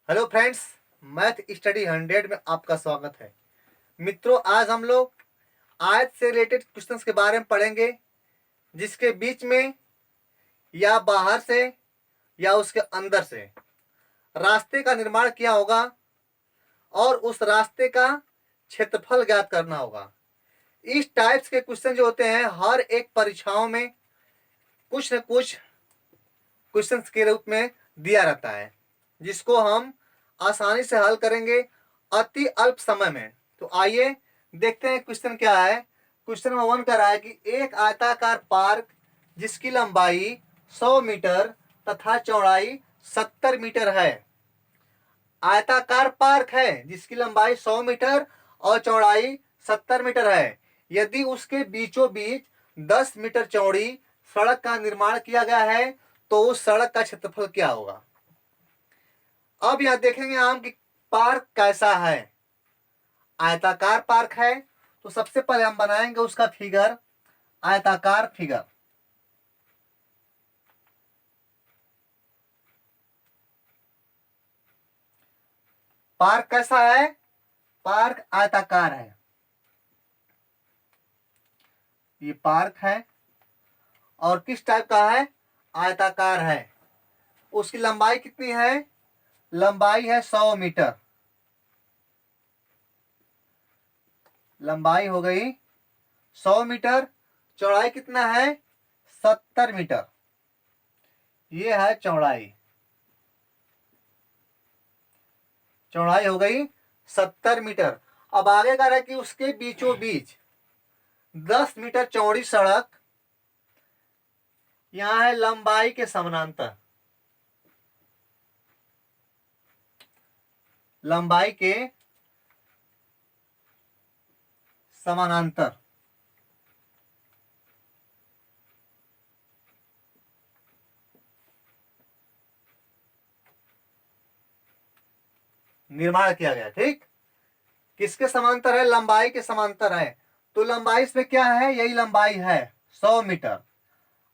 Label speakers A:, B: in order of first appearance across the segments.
A: Hello friends, math study 100 में आपका स्वागत है। मित्रों, आज हम लोग आयत से रिलेटेड क्वेश्चंस के बारे में पढ़ेंगे, जिसके बीच में या बाहर से या उसके अंदर से रास्ते का निर्माण किया होगा और उस रास्ते का क्षेत्रफल ज्ञात करना होगा। इस टाइप्स के क्वेश्चन जो होते हैं, हर एक परीक्षाओं में कुछ न कुछ क्वेश्चंस के रूप में दिया रहता है, जिसको हम आसानी से हल करेंगे अति अल्प समय में। तो आइए देखते हैं क्वेश्चन क्या है। क्वेश्चन नंबर 1 कर रहा है कि एक आयताकार पार्क जिसकी लंबाई 100 मीटर तथा चौड़ाई 70 मीटर है। आयताकार पार्क है जिसकी लंबाई 100 मीटर और चौड़ाई 70 मीटर है। यदि उसके बीचों बीच 10 मीटर चौड़ी सड़क का निर्माण किया गया है तो उस सड़क का क्षेत्रफल क्या होगा। अब यहां देखेंगे हम कि पार्क कैसा है। आयताकार पार्क है तो सबसे पहले हम बनाएंगे उसका फिगर, आयताकार फिगर। पार्क कैसा है? पार्क आयताकार है। ये पार्क है और किस टाइप का है? आयताकार है। उसकी लंबाई कितनी है? लंबाई है 100 मीटर। लंबाई हो गई 100 मीटर। चौड़ाई कितना है? 70 मीटर। ये है चौड़ाई। चौड़ाई हो गई 70 मीटर। अब आगे कह रहा है कि उसके बीचों बीच 10 मीटर चौड़ी सड़क यहां है लंबाई के समानांतर। लंबाई के समानांतर। निर्माण किया गया। ठीक, किसके समांतर है? लंबाई के समांतर है। तो लंबाई इसमें क्या है? यही लंबाई है 100 मीटर।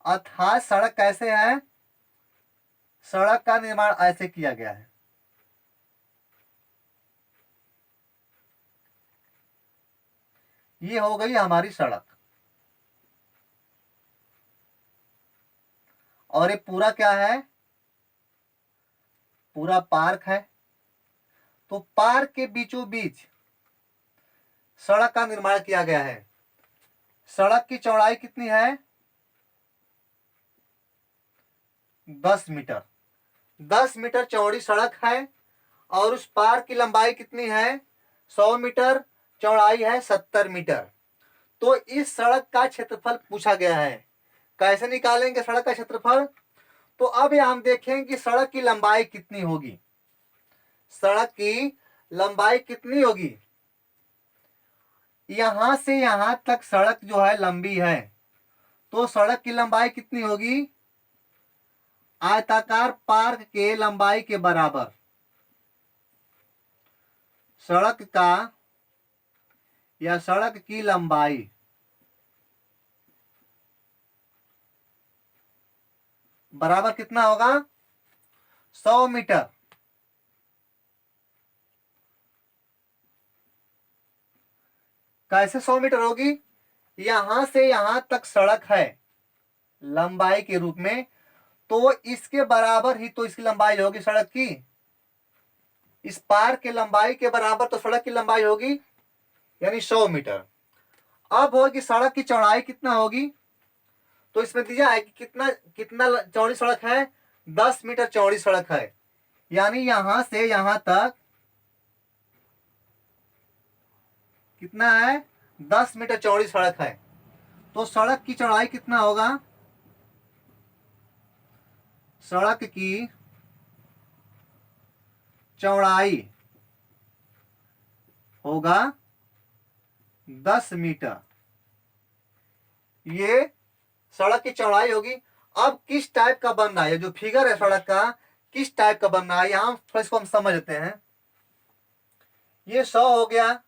A: अर्थात सड़क कैसे है? सड़क का निर्माण ऐसे किया गया है। ये हो गई हमारी सड़क। और ये पूरा क्या है? पूरा पार्क है। तो पार्क के बीचों बीच सड़क का निर्माण किया गया है। सड़क की चौड़ाई कितनी है? 10 मीटर। 10 मीटर चौड़ी सड़क है और उस पार्क की लंबाई कितनी है? 100 मीटर। चौड़ाई है 70 मीटर। तो इस सड़क का क्षेत्रफल पूछा गया है। कैसे निकालेंगे सड़क का क्षेत्रफल? तो अब हम देखेंगे कि सड़क की लंबाई कितनी होगी। सड़क की लंबाई कितनी होगी? यहां से यहां तक सड़क जो है लंबी है, तो सड़क की लंबाई कितनी होगी? आयताकार पार्क के लंबाई के बराबर। सड़क का या सड़क की लंबाई बराबर कितना होगा? 100 मीटर। कैसे 100 मीटर होगी? यहां से यहां तक सड़क है लंबाई के रूप में, तो इसके बराबर ही तो इसकी लंबाई होगी सड़क की। इस पार्क के लंबाई के बराबर तो सड़क की लंबाई होगी, यानी 100 मीटर। अब होगी सड़क की चौड़ाई कितना होगी? तो इसमें दिया है कि कितना कितना चौड़ी सड़क है? 10 मीटर चौड़ी सड़क है। यानी यहां से यहां तक कितना है? 10 मीटर चौड़ी सड़क है। तो सड़क की चौड़ाई कितना होगा? सड़क की चौड़ाई होगा 10 मीटर। ये सड़क की चौड़ाई होगी। अब किस टाइप का बन रहा है? जो फिगर है सड़क का किस टाइप का बन रहा है, यहां इसको हम समझ लेते हैं। ये 100 हो गया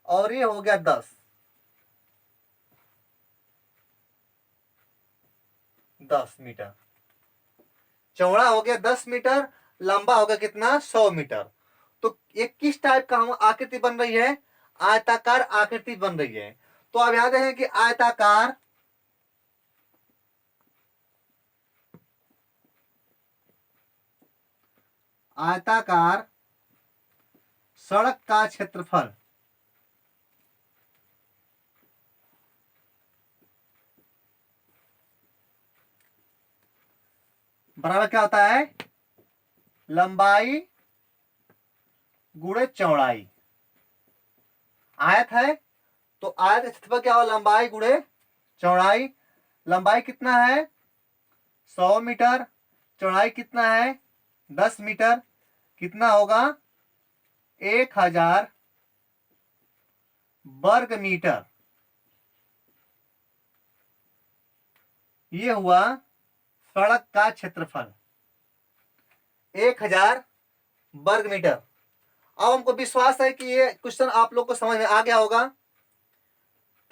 A: और ये हो गया 10। 10 मीटर। चौड़ा हो गया 10 मीटर, लंबा हो गया कितना 100 मीटर। तो ये किस टाइप का हम आकृति बन रही है, आयताकार आकृति बन रही है। तो आप याद है कि आयताकार आयताकार सड़क का क्षेत्रफल बराबर क्या होता है, लंबाई गुणे चौड़ाई। आयत है तो आयत का क्षेत्रफल क्या होगा, लंबाई गुणे चौड़ाई। लंबाई कितना है 100 मीटर, चौड़ाई कितना है 10 मीटर, कितना होगा 1000 वर्ग मीटर। ये हुआ सड़क का क्षेत्रफल 1000 वर्ग मीटर। अब हमको विश्वास है कि ये क्वेश्चन आप लोग को समझ में आ गया होगा,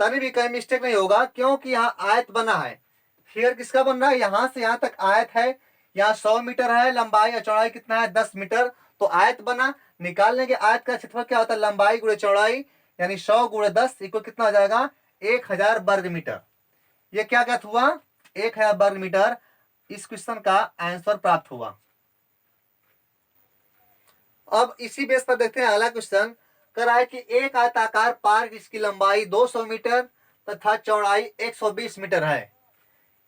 A: तभी भी कहीं मिस्टेक नहीं होगा, क्योंकि यहाँ आयत बना है। फिगर किसका बन रहा है, यहां से यहां तक आयत है, यहाँ 100 मीटर है, लंबाई और चौड़ाई कितना है 10 मीटर, तो आयत बना। निकाल लेंगे आयत का क्षेत्रफल क्या होता है, लंबाई गुणे चौड़ाई, यानी 100 गुणे 10 इक्वल कितना हो जाएगा 1000 वर्ग मीटर। ये क्या ज्ञात हुआ 1000 वर्ग मीटर। इस क्वेश्चन का आंसर प्राप्त हुआ। अब इसी बेस पर देखते हैं अगला क्वेश्चन। कर रहा है कि एक आयताकार पार्क जिसकी लंबाई 200 मीटर तथा चौड़ाई 120 मीटर है,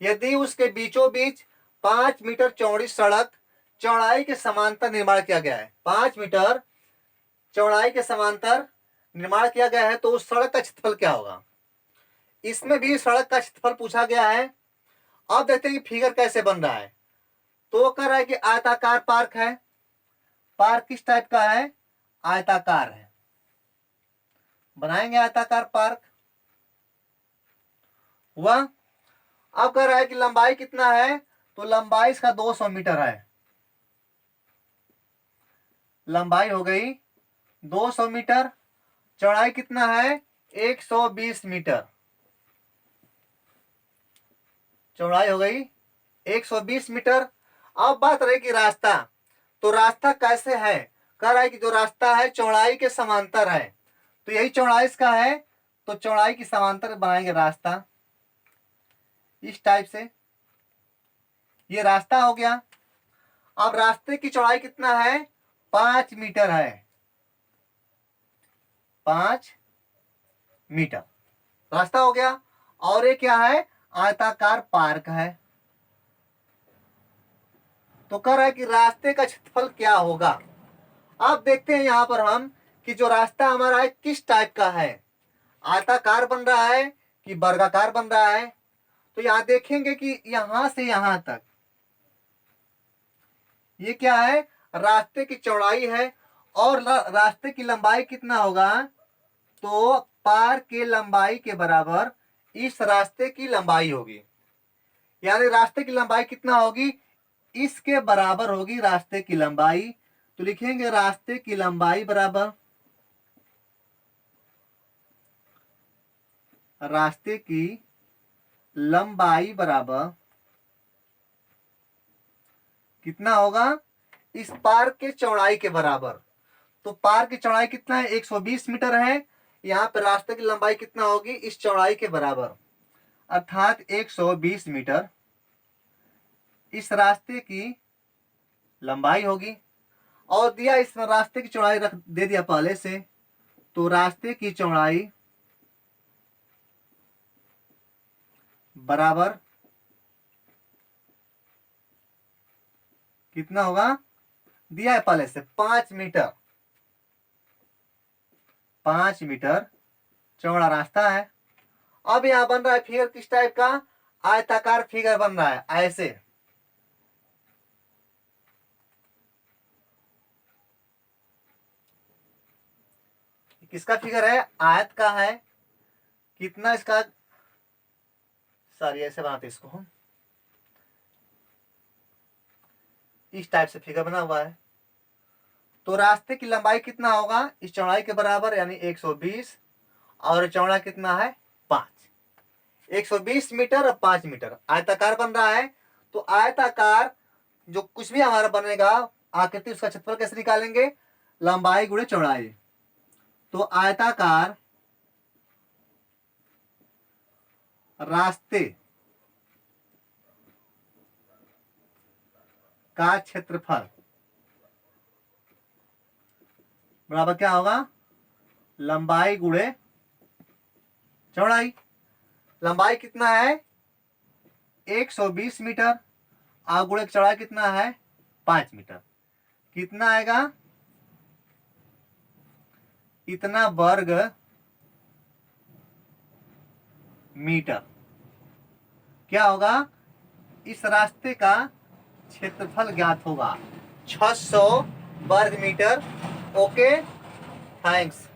A: यदि उसके बीचों बीच 5 मीटर चौड़ी सड़क चौड़ाई के समांतर निर्माण किया गया है, 5 मीटर चौड़ाई के समांतर निर्माण किया गया है, तो उस सड़क का क्षेत्रफल क्या होगा। इसमें भी सड़क का क्षेत्रफल पूछा गया है। अब देखते हैं कि फिगर कैसे बन रहा है। तो कह रहा है कि आयताकार पार्क है, पार्क किस टाइप का है, आयताकार है। बनाएंगे आयताकार पार्क हुआ। अब कह रहा है कि लंबाई कितना है, तो लंबाई इसका 200 मीटर है, लंबाई हो गई 200 मीटर, चौड़ाई कितना है 120 मीटर, चौड़ाई हो गई 120 मीटर। अब बात रही कि रास्ता, तो रास्ता कैसे है, कह रहा है कि जो रास्ता है चौड़ाई के समांतर है, तो यही चौड़ाई इसका है, तो चौड़ाई की समांतर बनाएंगे रास्ता इस टाइप से, ये रास्ता हो गया। अब रास्ते की चौड़ाई कितना है 5 मीटर है, 5 मीटर रास्ता हो गया। और ये क्या है, आयताकार पार्क है। तो कह रहा है कि रास्ते का क्षेत्रफल क्या होगा। अब देखते हैं यहां पर हम कि जो रास्ता हमारा है किस टाइप का है, आयताकार बन रहा है कि वर्गाकार बन रहा है। तो यहां देखेंगे कि यहां से यहां तक ये क्या है, रास्ते की चौड़ाई है, और रास्ते की लंबाई कितना होगा, तो पार्क की लंबाई के बराबर इस रास्ते की लंबाई होगी, यानी रास्ते की लंबाई कितना होगी, इसके बराबर होगी रास्ते की लंबाई। तो लिखेंगे रास्ते की लंबाई बराबर रास्ते की लंबाई बराबर कितना होगा, इस पार्क के चौड़ाई के बराबर। तो पार्क की चौड़ाई कितना है 120 मीटर है, यहाँ पे रास्ते की लंबाई कितना होगी इस चौड़ाई के बराबर, अर्थात 120 मीटर इस रास्ते की लंबाई होगी। और दिया इसमें रास्ते की चौड़ाई रख दे दिया पहले से, तो रास्ते की चौड़ाई बराबर कितना होगा, दिया है पहले से 5 मीटर, 5 मीटर चौड़ा रास्ता है। अब यहां बन रहा है फिगर किस टाइप का, आयताकार फिगर बन रहा है ऐसे। किसका फिगर है, आयत का है, कितना इसका, सॉरी ऐसे बनाते इसको हम, इस टाइप से फिगर बना हुआ है। तो रास्ते की लंबाई कितना होगा इस चौड़ाई के बराबर, यानी 120, और चौड़ा कितना है 5, 120 मीटर और 5 मीटर आयताकार बन रहा है। तो आयताकार जो कुछ भी हमारा बनेगा आकृति, उसका क्षेत्रफल कैसे निकालेंगे? लंबाई गुणे चौड़ाई। तो आयताकार रास्ते का क्षेत्रफल बराबर क्या होगा? लंबाई गुणे चौड़ाई। लंबाई कितना है? 120 मीटर। और गुणे चौड़ाई कितना है? 5 मीटर। कितना आएगा? इतना वर्ग मीटर। क्या होगा? इस रास्ते का क्षेत्रफल ज्ञात होगा 600 वर्ग मीटर। Okay, thanks.